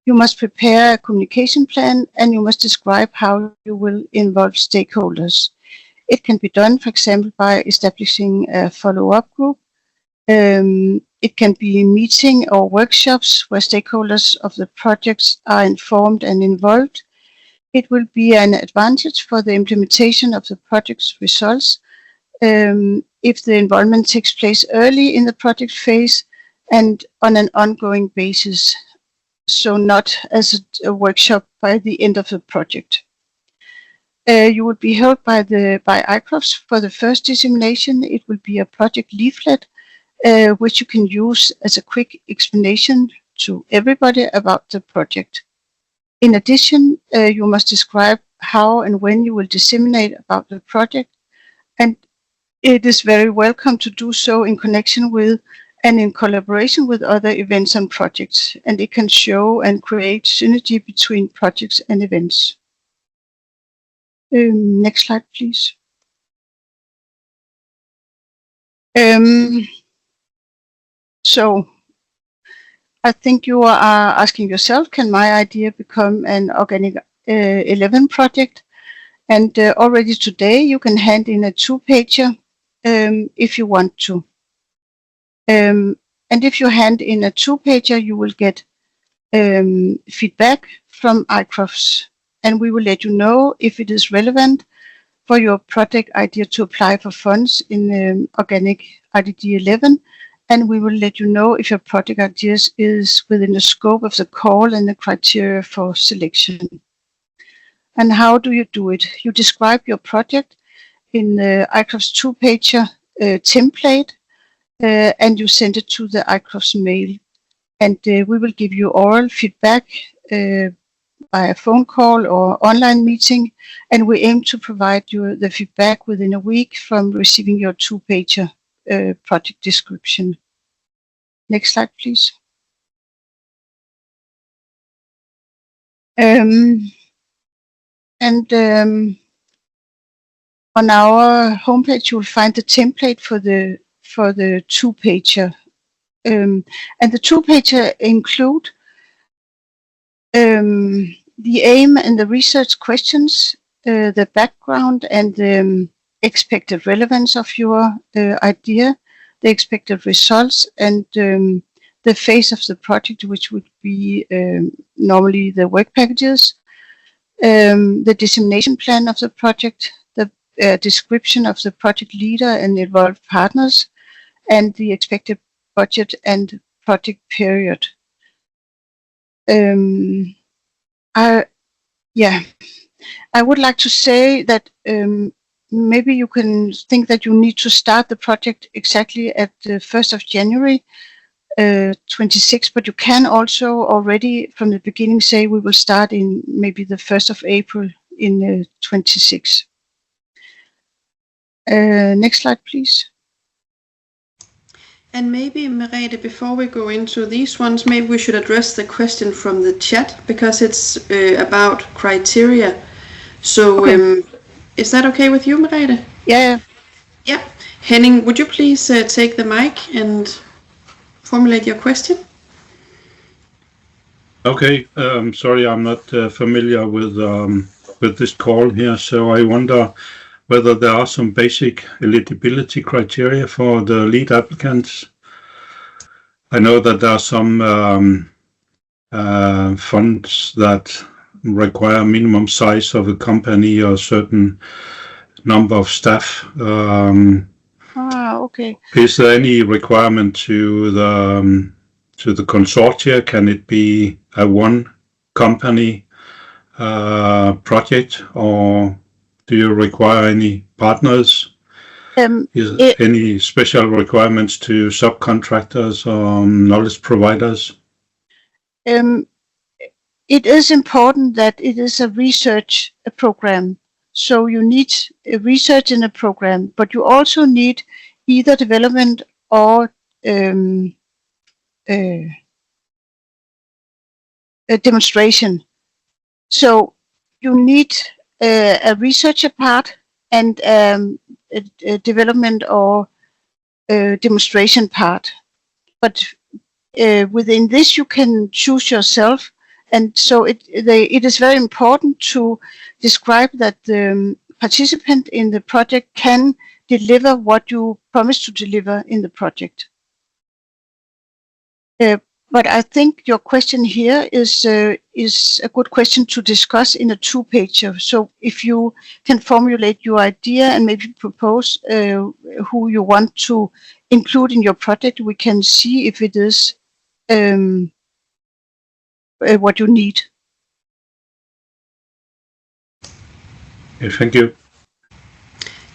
You must prepare a communication plan and you must describe how you will involve stakeholders. It can be done, for example, by establishing a follow-up group. It can be meeting or workshops where stakeholders of the projects are informed and involved. It will be an advantage for the implementation of the project's results if the involvement takes place early in the project phase and on an ongoing basis, so not as a workshop by the end of the project. You will be held by ICROFS for the first dissemination. It will be a project leaflet which you can use as a quick explanation to everybody about the project. In addition, you must describe how and when you will disseminate about the project, and it is very welcome to do so in connection with and in collaboration with other events and projects, and it can show and create synergy between projects and events. Next slide, please. So I think you are asking yourself, can my idea become an Organic 11 project? And already today you can hand in a 2-pager if you want to. And if you hand in a 2-pager, you will get feedback from ICROFS, and we will let you know if it is relevant for your project idea to apply for funds in Organic RDD 11, and we will let you know if your project idea is within the scope of the call and the criteria for selection. And how do you do it? You describe your project in the ICROFS 2-pager template, and you send it to the ICROFS mail. And we will give you oral feedback by a phone call or online meeting, and we aim to provide you the feedback within a week from receiving your 2-pager project description. Next slide, please. On our homepage, you will find the template for the two-pager. And the two-pager include the aim and the research questions, the background and the expected relevance of your idea, the expected results, and the phase of the project, which would be normally the work packages, the dissemination plan of the project, the description of the project leader and involved partners, and the expected budget and project period. I would like to say that maybe you can think that you need to start the project exactly at the 1st of January 26, but you can also already from the beginning say we will start in maybe the 1st of April in 26. Next slide, please. And maybe, Merete, before we go into these ones, maybe we should address the question from the chat, because it's about criteria. So okay. Is that okay with you, Merete? Yeah. Yeah. Henning, would you please take the mic and formulate your question? Okay. Sorry, I'm not familiar with this call here, so I wonder whether there are some basic eligibility criteria for the lead applicants. I know that there are some funds that require minimum size of a company or a certain number of staff. Okay. Is there any requirement to the consortia? Can it be a one company project, or do you require any partners? Is there any special requirements to subcontractors or knowledge providers? It is important that it is a research program. So you need a research in a program, but you also need either development or a demonstration. So you need a researcher part and a development or a demonstration part. But within this you can choose yourself. And so it is very important to describe that the participant in the project can deliver what you promise to deliver in the project. But I think your question here is a good question to discuss in a two-pager. So if you can formulate your idea and maybe propose who you want to include in your project, we can see if it is what you need. Okay, thank you.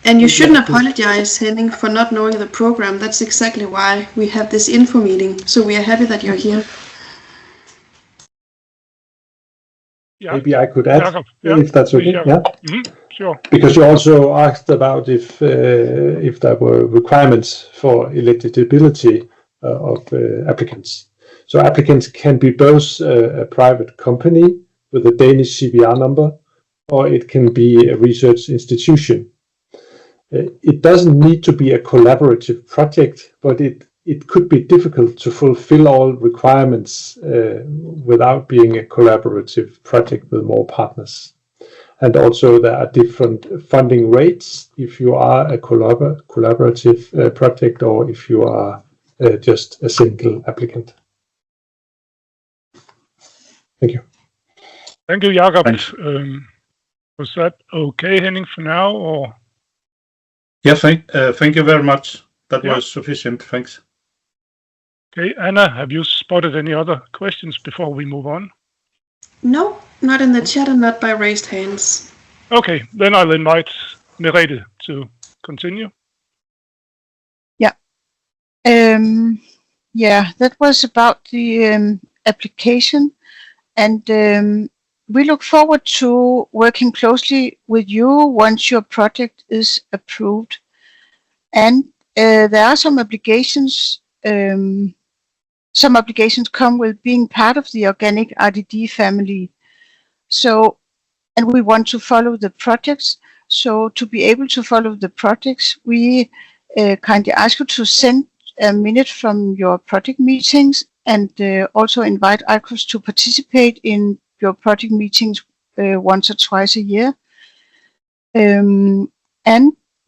And you shouldn't apologize, Henning, for not knowing the program. That's exactly why we have this info meeting. So we are happy that you're here. Yeah. Maybe I could add, if that's okay. Yeah. Mm-hmm. Sure. Because you also asked about if there were requirements for eligibility of applicants. So applicants can be both a private company with a Danish CVR number, or it can be a research institution. It doesn't need to be a collaborative project, but it could be difficult to fulfill all requirements without being a collaborative project with more partners. And also there are different funding rates if you are a collaborative project or if you are just a single applicant. Thank you. Thank you, Jakob. Was that okay, Henning, for now, or? Yeah, thank you very much. That was sufficient. Thanks. Okay, Anna, have you spotted any other questions before we move on? No, not in the chat and not by raised hands. Okay, then I'll invite Merete to continue. Yeah. That was about the application, and we look forward to working closely with you once your project is approved. And there are some obligations some obligations come with being part of the organic RDD family. So, and we want to follow the projects. So to be able to follow the projects, we kindly ask you to send a minute from your project meetings and also invite ICROS to participate in your project meetings once or twice a year. And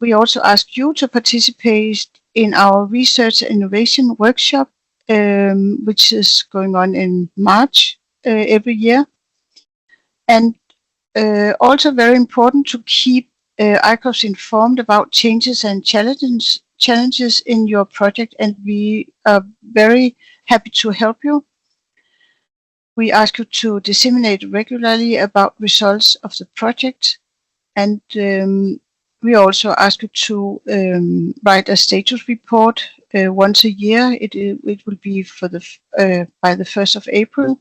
we also ask you to participate in our research and innovation workshop, which is going on in March every year. And also very important to keep ICROS informed about changes and challenges in your project, and we are very happy to help you. We ask you to disseminate regularly about results of the project, and we also ask you to write a status report once a year. It will be for the by the 1st of April,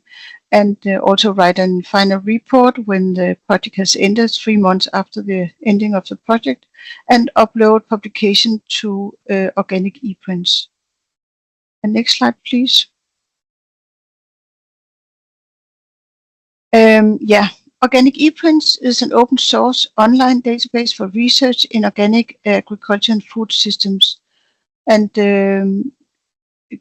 and also write a final report when the project has ended 3 months after the ending of the project, and upload publication to organic ePrints. And next slide, please. Organic ePrints is an open source online database for research in organic agriculture and food systems. And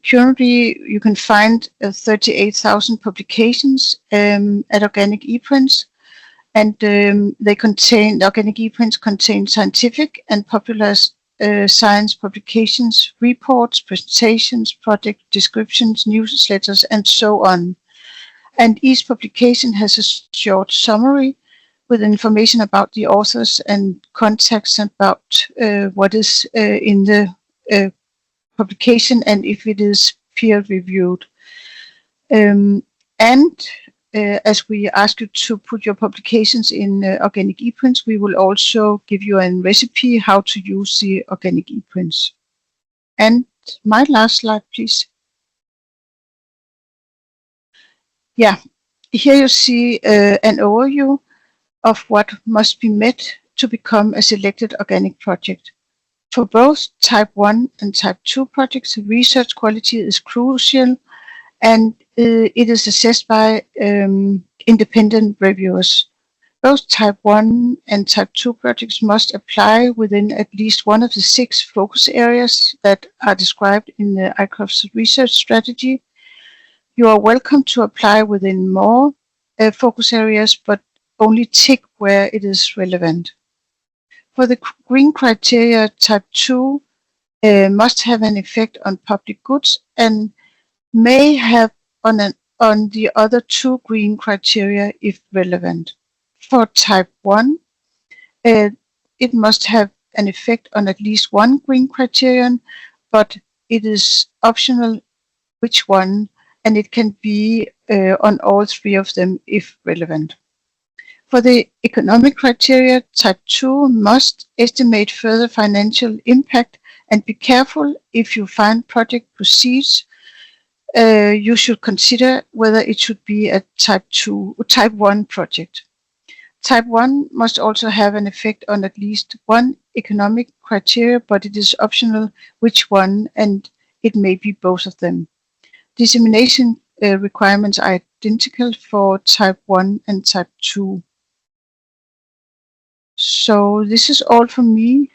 currently you can find 38,000 publications at organic ePrints. And the organic ePrints contain scientific and popular science publications, reports, presentations, project descriptions, newsletters, and so on. And each publication has a short summary with information about the authors and contacts about what is in the publication and if it is peer-reviewed. As we ask you to put your publications in organic ePrints, we will also give you a recipe how to use the organic ePrints. And my last slide, please. Yeah, here you see an overview of what must be met to become a selected organic project. For both type 1 and type 2 projects, research quality is crucial, and it is assessed by independent reviewers. Both type 1 and type 2 projects must apply within at least one of the 6 focus areas that are described in the ICROS research strategy. You are welcome to apply within more focus areas, but only tick where it is relevant. For the green criteria, type 2 must have an effect on public goods and may have on the other 2 green criteria if relevant. For type 1, it must have an effect on at least 1 green criterion, but it is optional which one, and it can be on all 3 of them if relevant. For the economic criteria, type 2 must estimate further financial impact, and be careful if you find project proceeds. You should consider whether it should be a type 1 project. Type 1 must also have an effect on at least 1 economic criteria, but it is optional which one, and it may be both of them. Dissemination requirements are identical for type 1 and type 2. So this is all from me.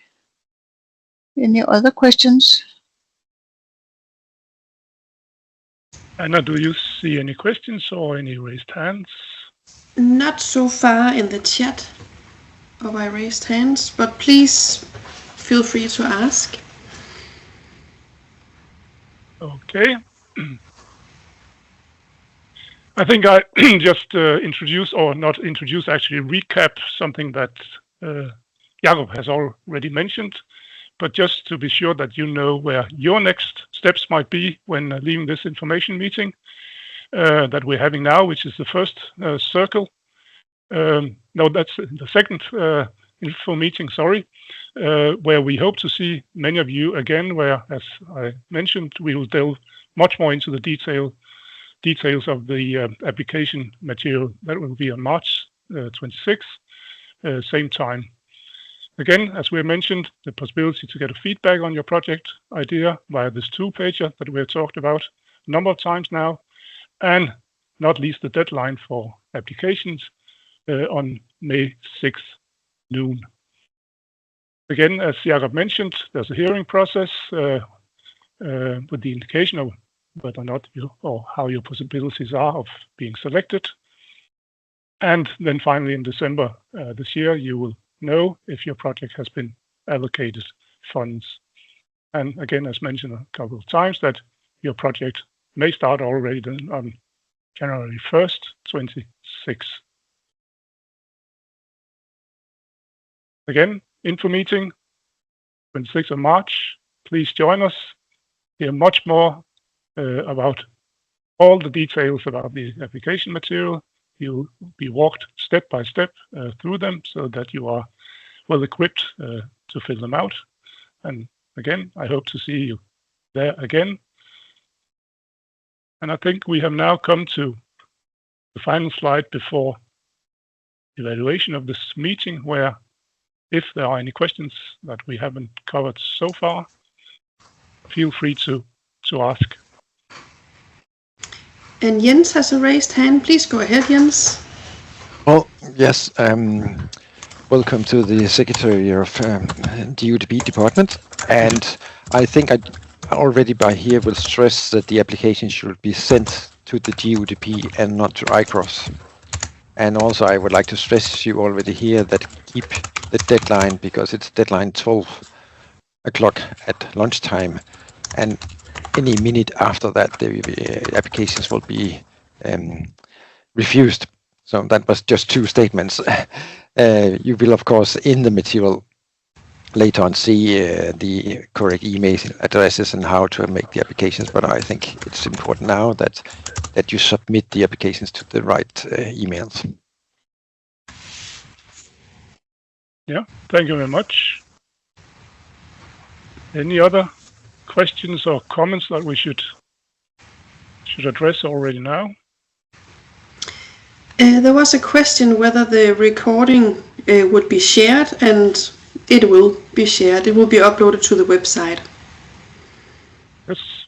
Any other questions? Anna, do you see any questions or any raised hands? Not so far in the chat or by raised hands, but please feel free to ask. Okay. I think I just introduce, or not introduce, actually recap something that Jakob has already mentioned, but just to be sure that you know where your next steps might be when leaving this information meeting that we're having now, which is the first circle. No, that's the second info meeting, sorry, where we hope to see many of you again, where, as I mentioned, we will delve much more into the details of the application material. That will be on March 26th, same time. Again, as we mentioned, the possibility to get a feedback on your project idea via this 2-pager that we have talked about, a number of times now, and not least the deadline for applications on May 6th, noon. Again, as Jakob mentioned, there's a hearing process with the indication of whether or not you or how your possibilities are of being selected. And then finally in December this year, you will know if your project has been allocated funds. And again, as mentioned a couple of times, that your project may start already then on January 1st, 26. Again, info meeting, 26th of March. Please join us. Hear much more about all the details about the application material. You'll be walked step by step through them so that you are well equipped to fill them out. And again, I hope to see you there again. And I think we have now come to the final slide before evaluation of this meeting, where if there are any questions that we haven't covered so far, feel free to ask. And Jens has a raised hand. Please go ahead, Jens. Well, yes. Welcome to the Secretary of DUDP department. And I think I already by here will stress that the application should be sent to the DUDP and not to ICROS. And also I would like to stress you already here that keep the deadline, because it's deadline 12 o'clock at lunchtime. And any minute after that, the applications will be refused. So that was just two statements. You will, of course, in the material later on see the correct email addresses and how to make the applications. But I think it's important now that you submit the applications to the right emails. Yeah, thank you very much. Any other questions or comments that we should address already now? There was a question whether the recording would be shared, and it will be shared. It will be uploaded to the website. Yes.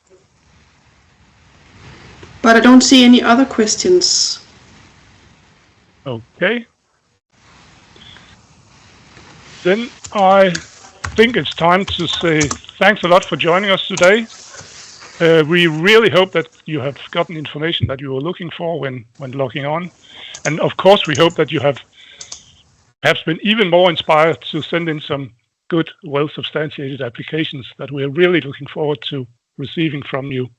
But I don't see any other questions. Okay. Then I think it's time to say thanks a lot for joining us today. We really hope that you have gotten information that you were looking for when logging on. And of course, we hope that you have perhaps been even more inspired to send in some good, well-substantiated applications that we're really looking forward to receiving from you.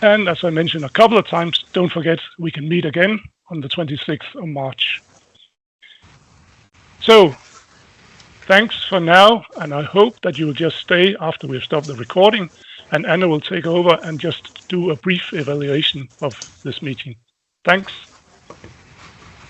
And as I mentioned a couple of times, don't forget, we can meet again on the 26th of March. So, thanks for now, and I hope that you will just stay after we've stopped the recording, and Anna will take over and just do a brief evaluation of this meeting. Thanks.